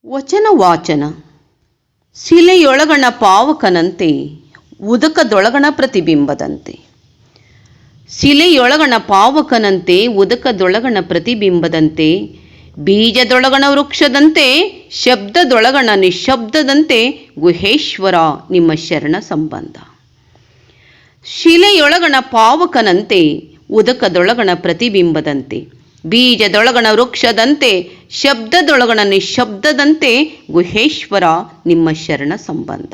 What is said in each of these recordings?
ವಚನ ವಾಚನ ಶಿಲೆಯೊಳಗಣ ಪಾವಕನಂತೆ ಉದಕದೊಳಗಣ ಪ್ರತಿಬಿಂಬದಂತೆ. ಶಿಲೆಯೊಳಗಣ ಪಾವಕನಂತೆ ಉದಕದೊಳಗಣ ಪ್ರತಿಬಿಂಬದಂತೆ, ಬೀಜದೊಳಗಣ ವೃಕ್ಷದಂತೆ ಶಬ್ದದೊಳಗಣ ನಿಶಬ್ದದಂತೆ ಗುಹೇಶ್ವರ ನಿಮ್ಮ ಶರಣ ಸಂಬಂಧ. ಶಿಲೆಯೊಳಗಣ ಪಾವಕನಂತೆ ಉದಕದೊಳಗಣ ಪ್ರತಿಬಿಂಬದಂತೆ, ಬೀಜದೊಳಗಣ ವೃಕ್ಷದಂತೆ ಶಬ್ದದೊಳಗಣ ನಿಶಬ್ದದಂತೆ ಗುಹೇಶ್ವರ ನಿಮ್ಮ ಶರಣ ಸಂಬಂಧ.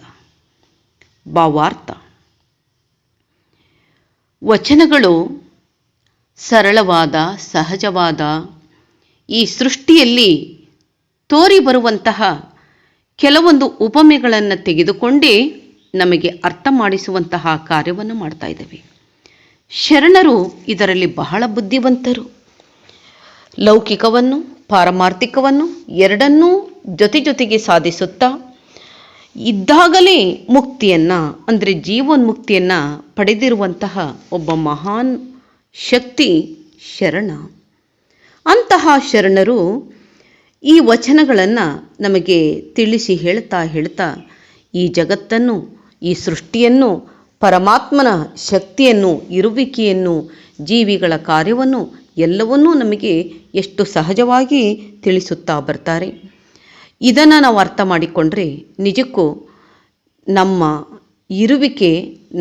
ಭಾವಾರ್ಥ: ವಚನಗಳು ಸರಳವಾದ ಸಹಜವಾದ ಈ ಸೃಷ್ಟಿಯಲ್ಲಿ ತೋರಿ ಬರುವಂತಹ ಕೆಲವೊಂದು ಉಪಮೆಗಳನ್ನು ತೆಗೆದುಕೊಂಡೇ ನಮಗೆ ಅರ್ಥ ಮಾಡಿಸುವಂತಹ ಕಾರ್ಯವನ್ನು ಮಾಡ್ತಾ ಇದ್ದೇವೆ. ಶರಣರು ಇದರಲ್ಲಿ ಬಹಳ ಬುದ್ಧಿವಂತರು. ಲೌಕಿಕವನ್ನು ಪಾರಮಾರ್ಥಿಕವನ್ನು ಎರಡನ್ನೂ ಜೊತೆಗೆ ಸಾಧಿಸುತ್ತಾ ಇದ್ದಾಗಲೇ ಮುಕ್ತಿಯನ್ನು ಅಂದರೆ ಜೀವನ್ಮುಕ್ತಿಯನ್ನು ಪಡೆದಿರುವಂತಹ ಒಬ್ಬ ಮಹಾನ್ ಶಕ್ತಿ ಶರಣ. ಅಂತಹ ಶರಣರು ಈ ವಚನಗಳನ್ನು ನಮಗೆ ತಿಳಿಸಿ ಹೇಳ್ತಾ ಈ ಜಗತ್ತನ್ನು, ಈ ಸೃಷ್ಟಿಯನ್ನು, ಪರಮಾತ್ಮನ ಶಕ್ತಿಯನ್ನು, ಇರುವಿಕೆಯನ್ನು, ಜೀವಿಗಳ ಕಾರ್ಯವನ್ನು ಎಲ್ಲವನ್ನೂ ನಮಗೆ ಎಷ್ಟು ಸಹಜವಾಗಿ ತಿಳಿಸುತ್ತಾ ಬರ್ತಾರೆ. ಇದನ್ನು ನಾವು ಅರ್ಥ ಮಾಡಿಕೊಂಡ್ರೆ ನಿಜಕ್ಕೂ ನಮ್ಮ ಇರುವಿಕೆ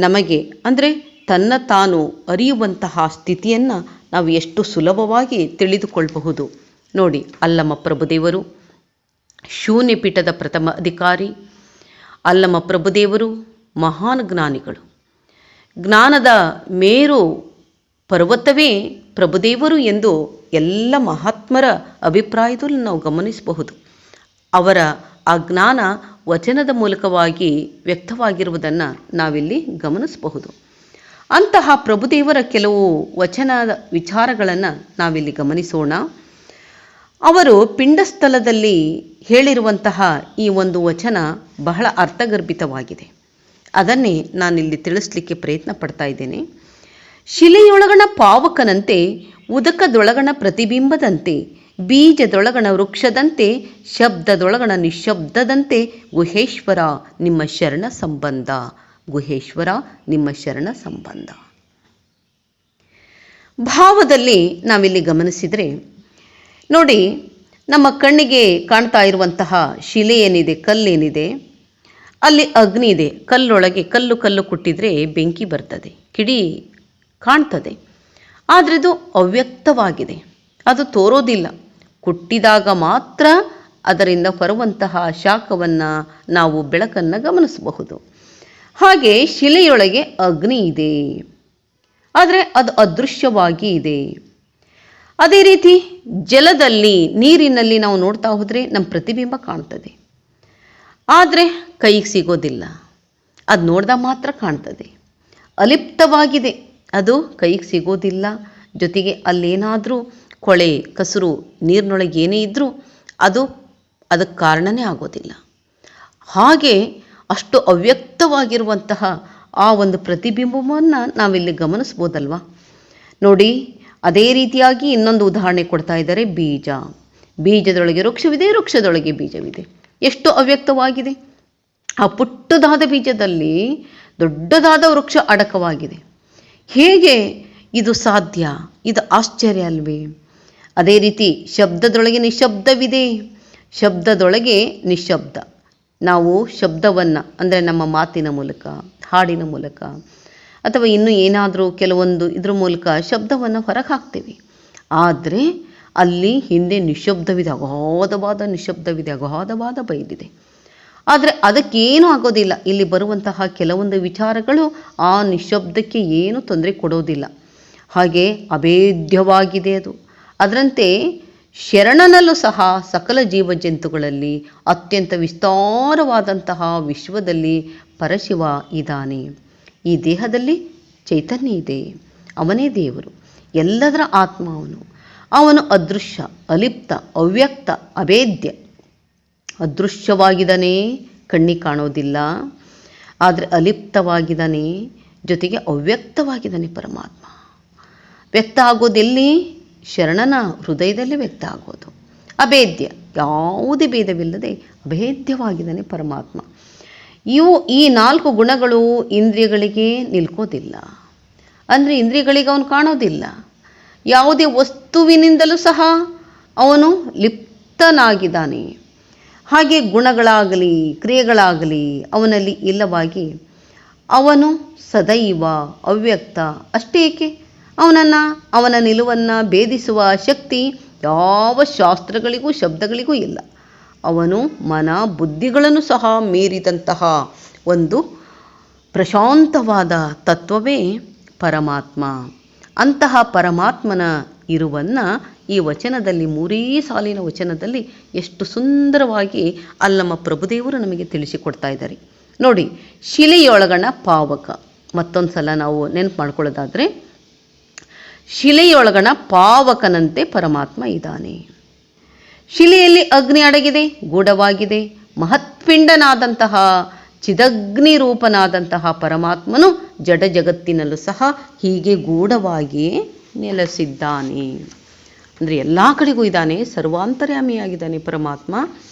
ನಮಗೆ ಅಂದರೆ ತನ್ನ ತಾನು ಅರಿಯುವಂತಹ ಸ್ಥಿತಿಯನ್ನು ನಾವು ಎಷ್ಟು ಸುಲಭವಾಗಿ ತಿಳಿದುಕೊಳ್ಳಬಹುದು. ನೋಡಿ, ಅಲ್ಲಮ ಪ್ರಭುದೇವರು ಶೂನ್ಯಪೀಠದ ಪ್ರಥಮ ಅಧಿಕಾರಿ. ಅಲ್ಲಮ ಪ್ರಭುದೇವರು ಮಹಾನ್ ಜ್ಞಾನಿಗಳು. ಜ್ಞಾನದ ಮೇರು ಪರ್ವತವೇ ಪ್ರಭುದೇವರು ಎಂದು ಎಲ್ಲ ಮಹಾತ್ಮರ ಅಭಿಪ್ರಾಯದಲ್ಲಿ ನಾವು ಗಮನಿಸಬಹುದು. ಅವರ ಆ ಜ್ಞಾನ ವಚನದ ಮೂಲಕವಾಗಿ ವ್ಯಕ್ತವಾಗಿರುವುದನ್ನು ನಾವಿಲ್ಲಿ ಗಮನಿಸಬಹುದು. ಅಂತಹ ಪ್ರಭುದೇವರ ಕೆಲವು ವಚನದ ವಿಚಾರಗಳನ್ನು ನಾವಿಲ್ಲಿ ಗಮನಿಸೋಣ. ಅವರು ಪಿಂಡಸ್ಥಳದಲ್ಲಿ ಹೇಳಿರುವಂತಹ ಈ ಒಂದು ವಚನ ಬಹಳ ಅರ್ಥಗರ್ಭಿತವಾಗಿದೆ. ಅದನ್ನೇ ನಾನಿಲ್ಲಿ ತಿಳಿಸ್ಲಿಕ್ಕೆ ಪ್ರಯತ್ನ ಪಡ್ತಾ ಇದ್ದೇನೆ. ಶಿಲೆಯೊಳಗಣ ಪಾವಕನಂತೆ ಉದಕದೊಳಗಣ ಪ್ರತಿಬಿಂಬದಂತೆ, ಬೀಜದೊಳಗಣ ವೃಕ್ಷದಂತೆ ಶಬ್ದದೊಳಗಣ ನಿಶಬ್ದದಂತೆ ಗುಹೇಶ್ವರ ನಿಮ್ಮ ಶರಣ ಸಂಬಂಧ. ಗುಹೇಶ್ವರ ನಿಮ್ಮ ಶರಣ ಸಂಬಂಧ. ಭಾವದಲ್ಲಿ ನಾವಿಲ್ಲಿ ಗಮನಿಸಿದರೆ ನೋಡಿ, ನಮ್ಮ ಕಣ್ಣಿಗೆ ಕಾಣ್ತಾ ಇರುವಂತಹ ಶಿಲೆ ಏನಿದೆ, ಕಲ್ಲೇನಿದೆ, ಅಲ್ಲಿ ಅಗ್ನಿ ಇದೆ. ಕಲ್ಲೊಳಗೆ ಕಲ್ಲು ಕುಟ್ಟಿದರೆ ಬೆಂಕಿ ಬರ್ತದೆ, ಕಿಡಿ ಕಾಣ್ತದೆ. ಆದರೆ ಇದು ಅವ್ಯಕ್ತವಾಗಿದೆ, ಅದು ತೋರೋದಿಲ್ಲ. ಕುಟ್ಟಿದಾಗ ಮಾತ್ರ ಅದರಿಂದ ಬರುವಂತಹ ಶಾಖವನ್ನು ನಾವು ಬೆಳಕನ್ನು ಗಮನಿಸಬಹುದು. ಹಾಗೆ ಶಿಲೆಯೊಳಗೆ ಅಗ್ನಿ ಇದೆ, ಆದರೆ ಅದು ಅದೃಶ್ಯವಾಗಿ ಇದೆ. ಅದೇ ರೀತಿ ಜಲದಲ್ಲಿ, ನೀರಿನಲ್ಲಿ ನಾವು ನೋಡ್ತಾ ಹೋದರೆ ನಮ್ಮ ಪ್ರತಿಬಿಂಬ ಕಾಣ್ತದೆ, ಆದರೆ ಕೈಗೆ ಸಿಗೋದಿಲ್ಲ. ಅದು ನೋಡಿದಾಗ ಮಾತ್ರ ಕಾಣ್ತದೆ. ಅಲಿಪ್ತವಾಗಿದೆ, ಅದು ಕೈಗೆ ಸಿಗೋದಿಲ್ಲ. ಜೊತೆಗೆ ಅಲ್ಲೇನಾದರೂ ಕೊಳೆ ಕಸರು ನೀರಿನೊಳಗೆ ಏನೇ ಇದ್ದರೂ ಅದಕ್ಕೆ ಕಾರಣನೇ ಆಗೋದಿಲ್ಲ. ಹಾಗೆ ಅಷ್ಟು ಅವ್ಯಕ್ತವಾಗಿರುವಂತಹ ಆ ಒಂದು ಪ್ರತಿಬಿಂಬವನ್ನು ನಾವಿಲ್ಲಿ ಗಮನಿಸ್ಬೋದಲ್ವಾ. ನೋಡಿ, ಅದೇ ರೀತಿಯಾಗಿ ಇನ್ನೊಂದು ಉದಾಹರಣೆ ಕೊಡ್ತಾ ಇದ್ದಾರೆ. ಬೀಜದೊಳಗೆ ವೃಕ್ಷವಿದೆ, ವೃಕ್ಷದೊಳಗೆ ಬೀಜವಿದೆ. ಎಷ್ಟು ಅವ್ಯಕ್ತವಾಗಿದೆ. ಆ ಪುಟ್ಟದಾದ ಬೀಜದಲ್ಲಿ ದೊಡ್ಡದಾದ ವೃಕ್ಷ ಅಡಕವಾಗಿದೆ. ಹೇಗೆ ಇದು ಸಾಧ್ಯ? ಇದು ಆಶ್ಚರ್ಯ ಅಲ್ವೇ? ಅದೇ ರೀತಿ ಶಬ್ದದೊಳಗೆ ನಿಶಬ್ದವಿದೆ, ಶಬ್ದದೊಳಗೆ ನಿಶಬ್ದ. ನಾವು ಶಬ್ದವನ್ನು ಅಂದರೆ ನಮ್ಮ ಮಾತಿನ ಮೂಲಕ, ಹಾಡಿನ ಮೂಲಕ ಅಥವಾ ಇನ್ನೂ ಏನಾದರೂ ಕೆಲವೊಂದು ಇದ್ರ ಮೂಲಕ ಶಬ್ದವನ್ನು ಹೊರಗೆ ಹಾಕ್ತೇವೆ. ಆದರೆ ಅಲ್ಲಿ ಹಿಂದೆ ನಿಶಬ್ದವಿದೆ, ಅಗಾಧವಾದ ನಿಶಬ್ದವಿದೆ, ಅಗಾಧವಾದ ಬಯಲಿದೆ. ಆದರೆ ಅದಕ್ಕೇನೂ ಆಗೋದಿಲ್ಲ. ಇಲ್ಲಿ ಬರುವಂತಹ ಕೆಲವೊಂದು ವಿಚಾರಗಳು ಆ ನಿಶಬ್ದಕ್ಕೆ ಏನು ತೊಂದರೆ ಕೊಡೋದಿಲ್ಲ. ಹಾಗೆ ಅಭೇದ್ಯವಾಗಿದೆ ಅದು. ಅದರಂತೆ ಶರಣನಲ್ಲೂ ಸಹ ಸಕಲ ಜೀವಜಂತುಗಳಲ್ಲಿ ಅತ್ಯಂತ ವಿಸ್ತಾರವಾದಂತಹ ವಿಶ್ವದಲ್ಲಿ ಪರಶಿವ ಇದ್ದಾನೆ. ಈ ದೇಹದಲ್ಲಿ ಚೈತನ್ಯ ಇದೆ, ಅವನೇ ದೇವರು, ಎಲ್ಲದರ ಆತ್ಮ ಅವನು ಅದೃಶ್ಯ, ಅಲಿಪ್ತ, ಅವ್ಯಕ್ತ, ಅಭೇದ್ಯ. ಅದೃಶ್ಯವಾಗಿದ್ದಾನೆ, ಕಣ್ಣಿಗೆ ಕಾಣೋದಿಲ್ಲ, ಆದರೆ ಅಲಿಪ್ತವಾಗಿದ್ದಾನೆ, ಜೊತೆಗೆ ಅವ್ಯಕ್ತವಾಗಿದ್ದಾನೆ. ಪರಮಾತ್ಮ ವ್ಯಕ್ತ ಆಗೋದೆಲ್ಲಿ? ಶರಣನ ಹೃದಯದಲ್ಲಿ ವ್ಯಕ್ತ ಆಗೋದು. ಅಭೇದ್ಯ, ಯಾವುದೇ ಭೇದವಿಲ್ಲದೆ ಅಭೇದ್ಯವಾಗಿದ್ದಾನೆ ಪರಮಾತ್ಮ. ಈ 4 ಗುಣಗಳು ಇಂದ್ರಿಯಗಳಿಗೆ ನಿಲ್ಕೋದಿಲ್ಲ. ಅಂದರೆ ಇಂದ್ರಿಯಗಳಿಗೆ ಅವನು ಕಾಣೋದಿಲ್ಲ. ಯಾವುದೇ ವಸ್ತುವಿನಿಂದಲೂ ಸಹ ಅವನು ಲಿಪ್ತನಾಗಿದ್ದಾನೆ. ಹಾಗೆ ಗುಣಗಳಾಗಲಿ ಕ್ರಿಯೆಗಳಾಗಲಿ ಅವನಲ್ಲಿ ಇಲ್ಲವಾಗಿ ಅವನು ಸದೈವ ಅವ್ಯಕ್ತ. ಅಷ್ಟೇ ಏಕೆ, ಅವನ ನಿಲುವನ್ನು ಭೇದಿಸುವ ಶಕ್ತಿ ಯಾವ ಶಾಸ್ತ್ರಗಳಿಗೂ ಶಬ್ದಗಳಿಗೂ ಇಲ್ಲ. ಅವನು ಮನ ಬುದ್ಧಿಗಳನ್ನು ಸಹ ಮೀರಿದಂತಹ ಒಂದು ಪ್ರಶಾಂತವಾದ ತತ್ವವೇ ಪರಮಾತ್ಮ. ಅಂತಹ ಪರಮಾತ್ಮನ ಇರುವನ್ನು ಈ ವಚನದಲ್ಲಿ 3 ಸಾಲಿನ ವಚನದಲ್ಲಿ ಎಷ್ಟು ಸುಂದರವಾಗಿ ಅಲ್ಲಿ ನಮ್ಮ ಪ್ರಭುದೇವರು ನಮಗೆ ತಿಳಿಸಿಕೊಡ್ತಾ ಇದ್ದಾರೆ ನೋಡಿ. ಶಿಲೆಯೊಳಗಣ ಪಾವಕ, ಮತ್ತೊಂದು ಸಲ ನಾವು ನೆನಪು ಮಾಡ್ಕೊಳ್ಳೋದಾದರೆ, ಶಿಲೆಯೊಳಗಣ ಪಾವಕನಂತೆ ಪರಮಾತ್ಮ ಇದ್ದಾನೆ. ಶಿಲೆಯಲ್ಲಿ ಅಗ್ನಿ ಅಡಗಿದೆ, ಗೂಢವಾಗಿದೆ. ಮಹತ್ಪಿಂಡನಾದಂತಹ ಚಿದಗ್ನಿ ರೂಪನಾದಂತಹ ಪರಮಾತ್ಮನು ಜಡ ಜಗತ್ತಿನಲ್ಲೂ ಸಹ ಹೀಗೆ ಗೂಢವಾಗಿ ನೆಲೆಸಿದ್ದಾನೆ. ಅಂದರೆ ಎಲ್ಲ ಕಡೆಗೂ ಇದ್ದಾನೆ, ಸರ್ವಾಂತರ್ಯಾಮಿಯಾಗಿದ್ದಾನೆ ಪರಮಾತ್ಮ.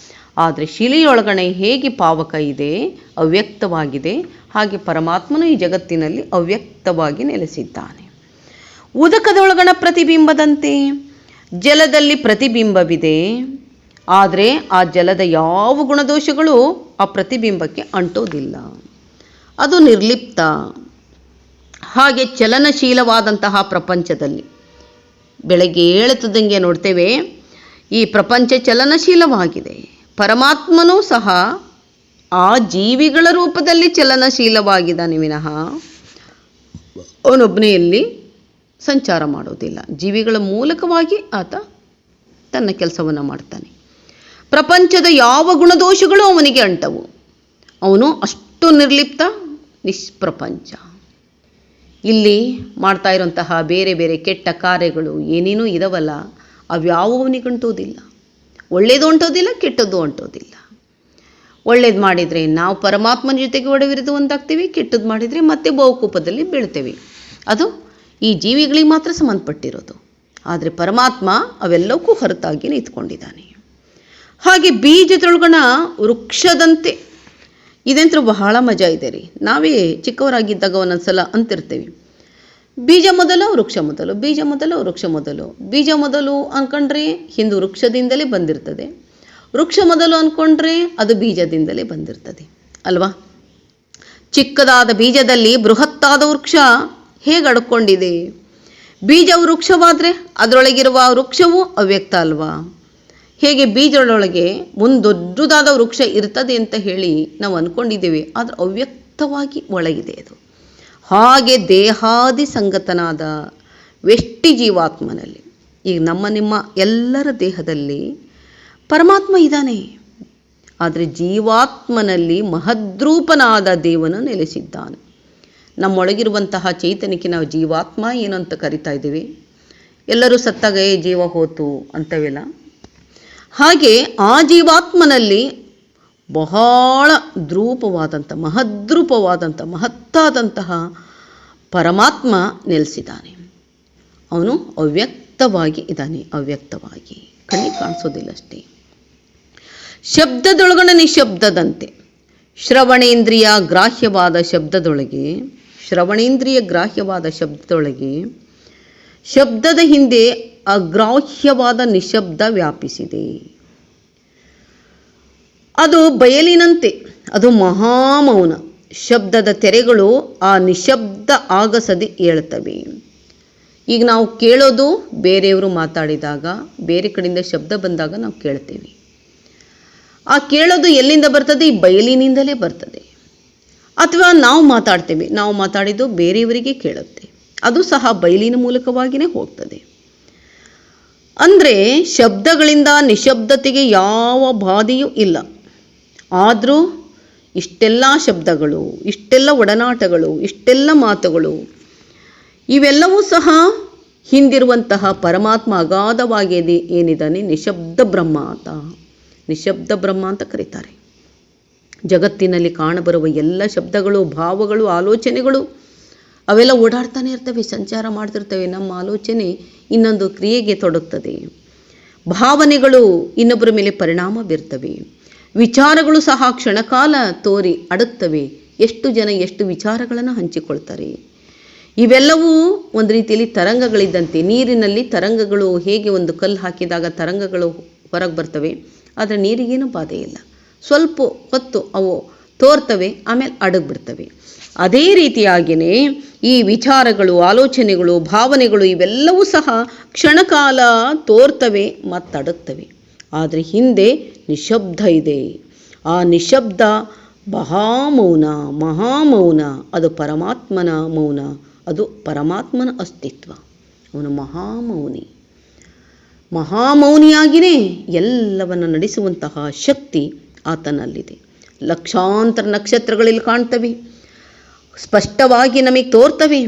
ಆದರೆ ಶಿಲೆಯೊಳಗಣೆ ಹೇಗೆ ಪಾವಕ ಇದೆ, ಅವ್ಯಕ್ತವಾಗಿದೆ, ಹಾಗೆ ಪರಮಾತ್ಮನು ಈ ಜಗತ್ತಿನಲ್ಲಿ ಅವ್ಯಕ್ತವಾಗಿ ನೆಲೆಸಿದ್ದಾನೆ. ಉದಕದೊಳಗಣ ಪ್ರತಿಬಿಂಬದಂತೆ ಜಲದಲ್ಲಿ ಪ್ರತಿಬಿಂಬವಿದೆ, ಆದರೆ ಆ ಜಲದ ಯಾವ ಗುಣದೋಷಗಳು ಆ ಪ್ರತಿಬಿಂಬಕ್ಕೆ ಅಂಟೋದಿಲ್ಲ, ಅದು ನಿರ್ಲಿಪ್ತ. ಹಾಗೆ ಚಲನಶೀಲವಾದಂತಹ ಪ್ರಪಂಚದಲ್ಲಿ ಬೆಳಗ್ಗೆ ಏಳುತ್ತದಂಗೆ ನೋಡ್ತೇವೆ, ಈ ಪ್ರಪಂಚ ಚಲನಶೀಲವಾಗಿದೆ. ಪರಮಾತ್ಮನೂ ಸಹ ಆ ಜೀವಿಗಳ ರೂಪದಲ್ಲಿ ಚಲನಶೀಲವಾಗಿದ್ದಾನೆ ವಿನಃ ಅವನೊಬ್ಬನೆಯಲ್ಲಿ ಸಂಚಾರ ಮಾಡೋದಿಲ್ಲ. ಜೀವಿಗಳ ಮೂಲಕವಾಗಿ ಆತ ತನ್ನ ಕೆಲಸವನ್ನು ಮಾಡ್ತಾನೆ. ಪ್ರಪಂಚದ ಯಾವ ಗುಣದೋಷಗಳು ಅವನಿಗೆ ಅಂಟವು. ಅವನು ಅಷ್ಟು ನಿರ್ಲಿಪ್ತ, ನಿಷ್ಪ್ರಪಂಚ. ಇಲ್ಲಿ ಮಾಡ್ತಾ ಇರುವಂತಹ ಬೇರೆ ಬೇರೆ ಕೆಟ್ಟ ಕಾರ್ಯಗಳು ಏನೇನೂ ಇದಾವಲ್ಲ, ಅವ್ಯಾವ ಅವನಿಗಂಟೋದಿಲ್ಲ. ಒಳ್ಳೆಯದು ಅಂಟೋದಿಲ್ಲ, ಕೆಟ್ಟದ್ದು ಅಂಟೋದಿಲ್ಲ. ಒಳ್ಳೇದು ಮಾಡಿದರೆ ನಾವು ಪರಮಾತ್ಮನ ಜೊತೆಗೆ ಒಡವಿರಿದು ಒಂದಾಗ್ತೀವಿ, ಕೆಟ್ಟದ್ದು ಮಾಡಿದರೆ ಮತ್ತೆ ಬಹುಕೂಪದಲ್ಲಿ ಬೀಳ್ತೇವೆ. ಅದು ಈ ಜೀವಿಗಳಿಗೆ ಮಾತ್ರ ಸಂಬಂಧಪಟ್ಟಿರೋದು. ಆದರೆ ಪರಮಾತ್ಮ ಅವೆಲ್ಲಕ್ಕೂ ಹೊರತಾಗಿ ನಿಂತ್ಕೊಂಡಿದ್ದಾನೆ. ಹಾಗೆ ಬೀಜದೊಳಗಣ ವೃಕ್ಷದಂತೆ, ಇದಂತೂ ಬಹಳ ಮಜಾ ಇದೆ ರೀ. ನಾವೇ ಚಿಕ್ಕವರಾಗಿದ್ದಾಗ ಒಂದೊಂದ್ಸಲ ಅಂತಿರ್ತೀವಿ, ಬೀಜ ಮೊದಲು ವೃಕ್ಷ ಮೊದಲು, ಬೀಜ ಮೊದಲು ವೃಕ್ಷ ಮೊದಲು. ಬೀಜ ಮೊದಲು ಅಂದ್ಕೊಂಡ್ರೆ ಹಿಂದೂ ವೃಕ್ಷದಿಂದಲೇ ಬಂದಿರ್ತದೆ, ವೃಕ್ಷ ಮೊದಲು ಅಂದ್ಕೊಂಡ್ರೆ ಅದು ಬೀಜದಿಂದಲೇ ಬಂದಿರ್ತದೆ ಅಲ್ವಾ. ಚಿಕ್ಕದಾದ ಬೀಜದಲ್ಲಿ ಬೃಹತ್ತಾದ ವೃಕ್ಷ ಹೇಗೆ ಅಡ್ಕೊಂಡಿದೆ. ಬೀಜ ವೃಕ್ಷವಾದರೆ ಅದರೊಳಗಿರುವ ವೃಕ್ಷವು ಅವ್ಯಕ್ತ ಅಲ್ವಾ. ಹೇಗೆ ಬೀಜದೊಳಗೆ ದೊಡ್ಡದಾದ ವೃಕ್ಷ ಇರ್ತದೆ ಅಂತ ಹೇಳಿ ನಾವು ಅಂದ್ಕೊಂಡಿದ್ದೇವೆ, ಆದರೆ ಅವ್ಯಕ್ತವಾಗಿ ಒಳಗಿದೆ ಅದು. ಹಾಗೆ ದೇಹಾದಿ ಸಂಗತನಾದ ವ್ಯಷ್ಟಿ ಜೀವಾತ್ಮನಲ್ಲಿ, ಈಗ ನಿಮ್ಮ ಎಲ್ಲರ ದೇಹದಲ್ಲಿ ಪರಮಾತ್ಮ ಇದ್ದಾನೆ, ಆದರೆ ಜೀವಾತ್ಮನಲ್ಲಿ ಮಹದ್ರೂಪನಾದ ದೇವನು ನೆಲೆಸಿದ್ದಾನೆ. ನಮ್ಮೊಳಗಿರುವಂತಹ ಚೈತನ್ಯಕ್ಕೆ ನಾವು ಜೀವಾತ್ಮ ಏನು ಅಂತ ಕರಿತಾ ಇದ್ದೀವಿ. ಎಲ್ಲರೂ ಸತ್ತಾಗ ಜೀವ ಹೋತು ಅಂತವೆಲ್ಲ. ಹಾಗೆ ಆ ಜೀವಾತ್ಮನಲ್ಲಿ ಬಹಳ ಮಹದ್ರೂಪವಾದಂಥ ಮಹತ್ತಾದಂತಹ ಪರಮಾತ್ಮ ನೆಲೆಸಿದ್ದಾನೆ. ಅವನು ಅವ್ಯಕ್ತವಾಗಿ ಇದ್ದಾನೆ, ಅವ್ಯಕ್ತವಾಗಿ ಕಣ್ಣಿಗೆ ಕಾಣಿಸೋದಿಲ್ಲ ಅಷ್ಟೇ. ಶಬ್ದದೊಳಗಣ ನಿಶಬ್ದದಂತೆ, ಶ್ರವಣೇಂದ್ರಿಯ ಗ್ರಾಹ್ಯವಾದ ಶಬ್ದದೊಳಗೆ ಶಬ್ದದ ಹಿಂದೆ ಅಗ್ರಾಹ್ಯವಾದ ನಿಶಬ್ದ ವ್ಯಾಪಿಸಿದೆ. ಅದು ಬಯಲಿನಂತೆ, ಅದು ಮಹಾಮೌನ. ಶಬ್ದದ ತೆರೆಗಳು ಆ ನಿಶಬ್ದ ಆಗಸದೆ ಏಳ್ತವೆ. ಈಗ ನಾವು ಕೇಳೋದು ಬೇರೆಯವರು ಮಾತಾಡಿದಾಗ, ಬೇರೆ ಕಡೆಯಿಂದ ಶಬ್ದ ಬಂದಾಗ ನಾವು ಕೇಳ್ತೇವೆ. ಆ ಕೇಳೋದು ಎಲ್ಲಿಂದ ಬರ್ತದೆ? ಈ ಬಯಲಿನಿಂದಲೇ ಬರ್ತದೆ. ಅಥವಾ ನಾವು ಮಾತಾಡಿದ್ದು ಬೇರೆಯವರಿಗೆ ಕೇಳುತ್ತೆ, ಅದು ಸಹ ಬಯಲಿನ ಮೂಲಕವಾಗಿಯೇ ಹೋಗ್ತದೆ. ಅಂದರೆ ಶಬ್ದಗಳಿಂದ ನಿಶಬ್ದತೆಗೆ ಯಾವ ಬಾಧೆಯೂ ಇಲ್ಲ. ಆದರೂ ಇಷ್ಟೆಲ್ಲ ಶಬ್ದಗಳು, ಇಷ್ಟೆಲ್ಲ ಒಡನಾಟಗಳು, ಇಷ್ಟೆಲ್ಲ ಮಾತುಗಳು, ಇವೆಲ್ಲವೂ ಸಹ ಹಿಂದಿರುವಂತಹ ಪರಮಾತ್ಮ ಅಗಾಧವಾಗಿ ಏನಿದ್ದಾನೆ ನಿಶಬ್ದ ಬ್ರಹ್ಮ ಅಂತ ಕರೀತಾರೆ. ಜಗತ್ತಿನಲ್ಲಿ ಕಾಣಬರುವ ಎಲ್ಲ ಶಬ್ದಗಳು, ಭಾವಗಳು, ಆಲೋಚನೆಗಳು ಅವೆಲ್ಲ ಓಡಾಡ್ತಾನೆ ಇರ್ತವೆ, ಸಂಚಾರ ಮಾಡ್ತಿರ್ತವೆ. ನಮ್ಮ ಆಲೋಚನೆ ಇನ್ನೊಂದು ಕ್ರಿಯೆಗೆ ತೊಡಗ್ತದೆ. ಭಾವನೆಗಳು ಇನ್ನೊಬ್ಬರ ಮೇಲೆ ಪರಿಣಾಮ ಬೀರ್ತವೆ. ವಿಚಾರಗಳು ಸಹ ಕ್ಷಣಕಾಲ ತೋರಿ ಅಡಗ್ತವೆ. ಎಷ್ಟು ಜನ ಎಷ್ಟು ವಿಚಾರಗಳನ್ನು ಹಂಚಿಕೊಳ್ತಾರೆ. ಇವೆಲ್ಲವೂ ಒಂದು ರೀತಿಯಲ್ಲಿ ತರಂಗಗಳಿದ್ದಂತೆ. ನೀರಿನಲ್ಲಿ ತರಂಗಗಳು ಹೇಗೆ ಒಂದು ಕಲ್ಲು ಹಾಕಿದಾಗ ತರಂಗಗಳು ಹೊರಗೆ ಬರ್ತವೆ, ಆದರೆ ನೀರಿಗೇನು ಬಾಧೆ ಇಲ್ಲ. ಸ್ವಲ್ಪ ಹೊತ್ತು ಅವು ತೋರ್ತವೆ, ಆಮೇಲೆ ಅಡಗ್ಬಿಡ್ತವೆ. ಅದೇ ರೀತಿಯಾಗಿಯೇ ಈ ವಿಚಾರಗಳು, ಆಲೋಚನೆಗಳು, ಭಾವನೆಗಳು ಇವೆಲ್ಲವೂ ಸಹ ಕ್ಷಣಕಾಲ ತೋರ್ತವೆ ಮತ್ತು ಅಡಗ್ತವೆ. ಆದರೆ ಹಿಂದೆ ನಿಶಬ್ದ ಇದೆ. ಆ ನಿಶಬ್ದ ಮಹಾಮೌನ, ಮಹಾಮೌನ. ಅದು ಪರಮಾತ್ಮನ ಮೌನ, ಅದು ಪರಮಾತ್ಮನ ಅಸ್ತಿತ್ವ. ಅವನು ಮಹಾಮೌನಿ. ಮಹಾಮೌನಿಯಾಗಿಯೇ ಎಲ್ಲವನ್ನು ನಡೆಸುವಂತಹ ಶಕ್ತಿ ಆತನಲ್ಲಿದೆ. ಲಕ್ಷಾಂತರ ನಕ್ಷತ್ರಗಳಲ್ಲಿ ಕಾಣ್ತವೆ, ಸ್ಪಷ್ಟವಾಗಿ ನಮಗೆ ತೋರ್ತವೆ.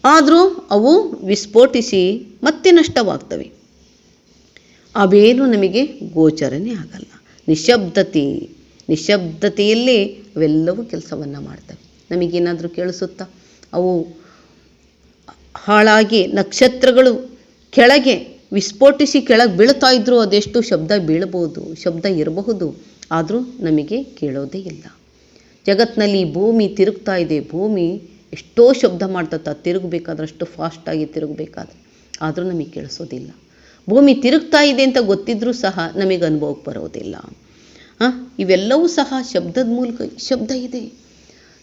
ಆದರೂ ಅವು ವಿಸ್ಫೋಟಿಸಿ ಮತ್ತೆ ನಷ್ಟವಾಗ್ತವೆ. ಅವೇನು ನಮಗೆ ಗೋಚರನೇ ಆಗಲ್ಲ. ನಿಶಬ್ದತೆಯಲ್ಲೇ ಅವೆಲ್ಲವೂ ಕೆಲಸವನ್ನು ಮಾಡ್ತವೆ. ನಮಗೇನಾದರೂ ಕೇಳಿಸುತ್ತಾ? ಅವು ಹಾಳಾಗಿ ನಕ್ಷತ್ರಗಳು ಕೆಳಗೆ ವಿಸ್ಫೋಟಿಸಿ ಕೆಳಗೆ ಬೀಳ್ತಾ ಇದ್ದರೂ ಅದೆಷ್ಟು ಶಬ್ದ ಬೀಳಬಹುದು, ಶಬ್ದ ಇರಬಹುದು, ಆದರೂ ನಮಗೆ ಕೇಳೋದೇ ಇಲ್ಲ. ಜಗತ್ತಿನಲ್ಲಿ ಭೂಮಿ ತಿರುಗ್ತಾ ಇದೆ. ಭೂಮಿ ಎಷ್ಟೋ ಶಬ್ದ ಮಾಡ್ತತ್ತ ತಿರುಗಬೇಕಾದ್ರೆ, ಅಷ್ಟು ಫಾಸ್ಟಾಗಿ ತಿರುಗಬೇಕಾದ್ರೆ, ಆದರೂ ನಮಗೆ ಕೇಳಿಸೋದಿಲ್ಲ. ಭೂಮಿ ತಿರುಗ್ತಾ ಇದೆ ಅಂತ ಗೊತ್ತಿದ್ರೂ ಸಹ ನಮಗೆ ಅನುಭವಕ್ಕೆ ಬರೋದಿಲ್ಲ. ಇವೆಲ್ಲವೂ ಸಹ ಶಬ್ದದ ಮೂಲಕ. ಶಬ್ದ ಇದೆ.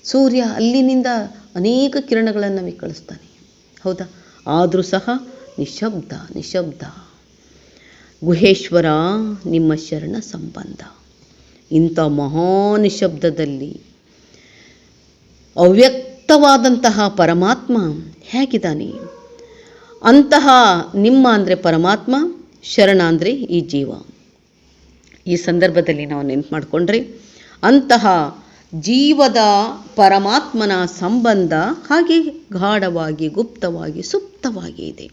ಸೂರ್ಯ ಅಲ್ಲಿನಿಂದ ಅನೇಕ ಕಿರಣಗಳನ್ನು ನಮಗೆ ಕಳಿಸ್ತಾನೆ, ಹೌದಾ? ಆದರೂ ಸಹ ನಿಶಬ್ದ. ಗುಹೇಶ್ವರ ನಿಮ್ಮ ಶರಣ ಸಂಬಂಧ. ಇಂಥ ಮಹಾನಿಶಬ್ದದಲ್ಲಿ ಅವ್ಯಕ್ತವಾದಂತಹ ಪರಮಾತ್ಮ ಹೇಗಿದ್ದಾನೆ? ಅಂತಹ ನಿಮ್ಮ ಅಂದರೆ ಪರಮಾತ್ಮ, ಶರಣ ಅಂದರೆ ಈ ಜೀವ. ಈ ಸಂದರ್ಭದಲ್ಲಿ ನಾವು ನೆನಪು ಮಾಡಿಕೊಂಡ್ರೆ ಅಂತಹ ಜೀವದ ಪರಮಾತ್ಮನ ಸಂಬಂಧ ಹಾಗೆ ಗಾಢವಾಗಿ, ಗುಪ್ತವಾಗಿ, ಸುಪ್ತವಾಗಿ ಇದೆ.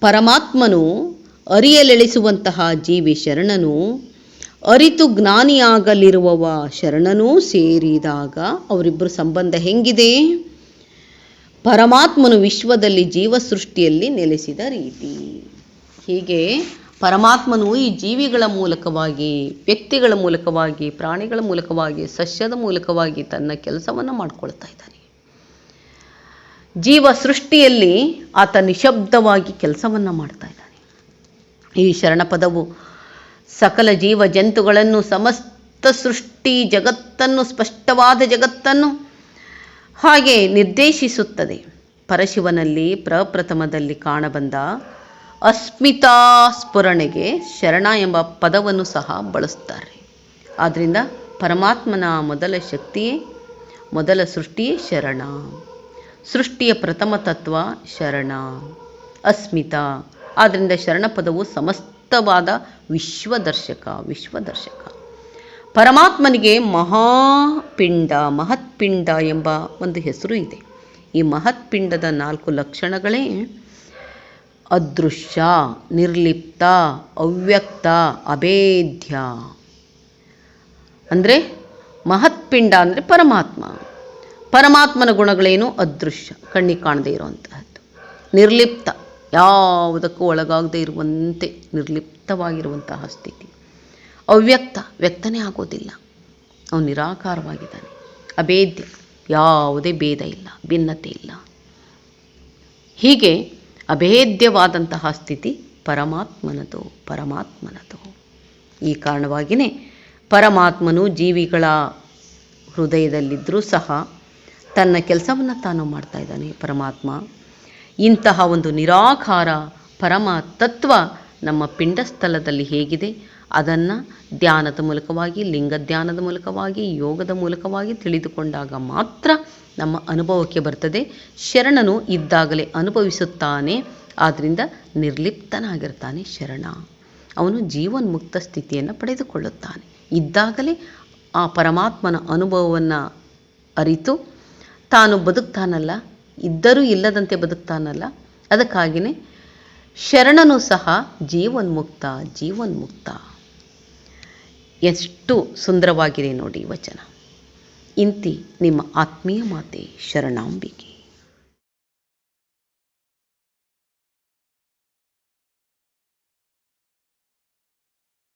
ಪರಮಾತ್ಮನು ಅರಿಯಲೆಳಿಸುವಂತಹ ಜೀವಿ ಶರಣನು, ಅರಿತು ಜ್ಞಾನಿಯಾಗಲಿರುವವ ಶರಣನೂ ಸೇರಿದಾಗ ಅವರಿಬ್ಬರ ಸಂಬಂಧ ಹೆಂಗಿದೆ? ಪರಮಾತ್ಮನು ವಿಶ್ವದಲ್ಲಿ ಜೀವ ಸೃಷ್ಟಿಯಲ್ಲಿ ನೆಲೆಸಿದ ರೀತಿ. ಹೀಗೆ ಪರಮಾತ್ಮನು ಈ ಜೀವಿಗಳ ಮೂಲಕವಾಗಿ, ವ್ಯಕ್ತಿಗಳ ಮೂಲಕವಾಗಿ, ಪ್ರಾಣಿಗಳ ಮೂಲಕವಾಗಿ, ಸಸ್ಯದ ಮೂಲಕವಾಗಿ ತನ್ನ ಕೆಲಸವನ್ನು ಮಾಡಿಕೊಳ್ತಾ ಇದ್ದಾನೆ. ಜೀವ ಸೃಷ್ಟಿಯಲ್ಲಿ ಆತ ನಿಶಬ್ದವಾಗಿ ಕೆಲಸವನ್ನು ಮಾಡ್ತಾ ಇದ್ದಾನೆ. ಈ ಶರಣ ಪದವು ಸಕಲ ಜೀವ ಜಂತುಗಳನ್ನು, ಸಮಸ್ತ ಸೃಷ್ಟಿ ಜಗತ್ತನ್ನು, ಸ್ಪಷ್ಟವಾದ ಜಗತ್ತನ್ನು ಹಾಗೆ ನಿರ್ದೇಶಿಸುತ್ತದೆ. ಪರಶಿವನಲ್ಲಿ ಪ್ರಪ್ರಥಮದಲ್ಲಿ ಕಾಣಬಂದ ಅಸ್ಮಿತಾ ಸ್ಫುರಣೆಗೆ ಶರಣ ಎಂಬ ಪದವನ್ನು ಸಹ ಬಳಸ್ತಾರೆ. ಆದ್ದರಿಂದ ಪರಮಾತ್ಮನ ಮೊದಲ ಶಕ್ತಿಯೇ, ಮೊದಲ ಸೃಷ್ಟಿಯೇ ಶರಣ. ಸೃಷ್ಟಿಯ ಪ್ರಥಮ ತತ್ವ ಶರಣ, ಅಸ್ಮಿತಾ. ಆದ್ದರಿಂದ ಶರಣ ಪದವು ಸಮಸ್ತವಾದ ವಿಶ್ವದರ್ಶಕ. ಪರಮಾತ್ಮನಿಗೆ ಮಹತ್ಪಿಂಡ ಎಂಬ ಒಂದು ಹೆಸರು ಇದೆ. ಈ ಮಹತ್ಪಿಂಡದ 4 ಲಕ್ಷಣಗಳೇ ಅದೃಶ್ಯ, ನಿರ್ಲಿಪ್ತ, ಅವ್ಯಕ್ತ, ಅಭೇದ್ಯ. ಅಂದರೆ ಮಹತ್ಪಿಂಡ ಅಂದರೆ ಪರಮಾತ್ಮನ ಗುಣಗಳೇನು? ಅದೃಶ್ಯ, ಕಣ್ಣಿಗೆ ಕಾಣದೇ ಇರುವಂತಹದ್ದು. ನಿರ್ಲಿಪ್ತ, ಯಾವುದಕ್ಕೂ ಒಳಗಾಗದೇ ಇರುವಂತೆ ನಿರ್ಲಿಪ್ತವಾಗಿರುವಂತಹ ಸ್ಥಿತಿ. ಅವ್ಯಕ್ತ, ವ್ಯಕ್ತನೇ ಆಗೋದಿಲ್ಲ, ಅವನು ನಿರಾಕಾರವಾಗಿದ್ದಾನೆ. ಅಭೇದ್ಯ, ಯಾವುದೇ ಭೇದ ಇಲ್ಲ, ಭಿನ್ನತೆ ಇಲ್ಲ. ಹೀಗೆ ಅಭೇದ್ಯವಾದಂತಹ ಸ್ಥಿತಿ ಪರಮಾತ್ಮನದು. ಈ ಕಾರಣವಾಗಿಯೇ ಪರಮಾತ್ಮನು ಜೀವಿಗಳ ಹೃದಯದಲ್ಲಿದ್ದರೂ ಸಹ ತನ್ನ ಕೆಲಸವನ್ನು ತಾನು ಮಾಡ್ತಾ ಇದ್ದಾನೆ. ಪರಮಾತ್ಮ ಇಂತಹ ಒಂದು ನಿರಾಕಾರ ಪರಮ ತತ್ವ ನಮ್ಮ ಪಿಂಡಸ್ಥಳದಲ್ಲಿ ಹೇಗಿದೆ, ಅದನ್ನು ಧ್ಯಾನದ ಮೂಲಕವಾಗಿ, ಲಿಂಗ ಧ್ಯಾನದ ಮೂಲಕವಾಗಿ, ಯೋಗದ ಮೂಲಕವಾಗಿ ತಿಳಿದುಕೊಂಡಾಗ ಮಾತ್ರ ನಮ್ಮ ಅನುಭವಕ್ಕೆ ಬರ್ತದೆ. ಶರಣನು ಇದ್ದಾಗಲೇ ಅನುಭವಿಸುತ್ತಾನೆ. ಆದ್ದರಿಂದ ನಿರ್ಲಿಪ್ತನಾಗಿರ್ತಾನೆ ಶರಣ. ಅವನು ಜೀವನ್ಮುಕ್ತ ಸ್ಥಿತಿಯನ್ನು ಪಡೆದುಕೊಳ್ಳುತ್ತಾನೆ. ಇದ್ದಾಗಲೇ ಆ ಪರಮಾತ್ಮನ ಅನುಭವವನ್ನು ಅರಿತು ತಾನು ಬದುಕ್ತಾನಲ್ಲ, ಇದ್ದರೂ ಇಲ್ಲದಂತೆ ಬದುಕ್ತಾನಲ್ಲ. ಅದಕ್ಕಾಗಿಯೇ ಶರಣನು ಸಹ ಜೀವನ್ಮುಕ್ತ. ಎಷ್ಟು ಸುಂದರವಾಗಿದೆ ನೋಡಿ ವಚನ. ಇಂತಿ ನಿಮ್ಮ ಆತ್ಮೀಯ ಮಾತೆ ಶರಣಾಂಬಿಕೆ.